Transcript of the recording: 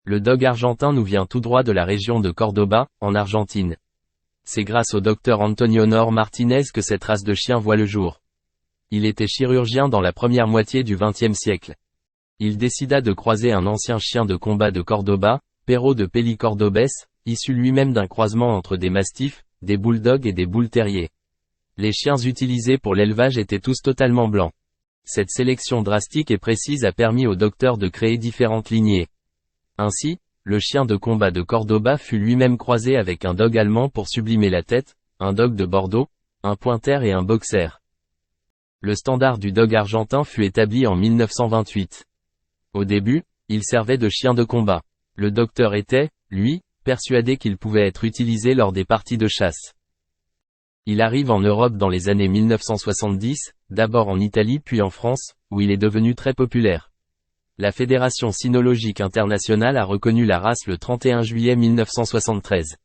Le dog argentin nous vient tout droit de la région de Cordoba, en Argentine. C'est grâce au docteur Antonio Nor Martinez que cette race de chien voit le jour. Il était chirurgien dans la première moitié du XXe siècle. Il décida de croiser un ancien chien de combat de Cordoba, Perro de Pelicordobes, issu lui-même d'un croisement entre des mastifs, des bulldogs et des bull terriers. Les chiens utilisés pour l'élevage étaient tous totalement blancs. Cette sélection drastique et précise a permis au docteur de créer différentes lignées. Ainsi, le chien de combat de Cordoba fut lui-même croisé avec un dog allemand pour sublimer la tête, un dog de Bordeaux, un pointer et un boxer. Le standard du dog argentin fut établi en 1928. Au début, il servait de chien de combat. Le docteur était, lui, persuadé qu'il pouvait être utilisé lors des parties de chasse. Il arrive en Europe dans les années 1970, d'abord en Italie puis en France, où il est devenu très populaire. La Fédération cynologique internationale a reconnu la race le 31 juillet 1973.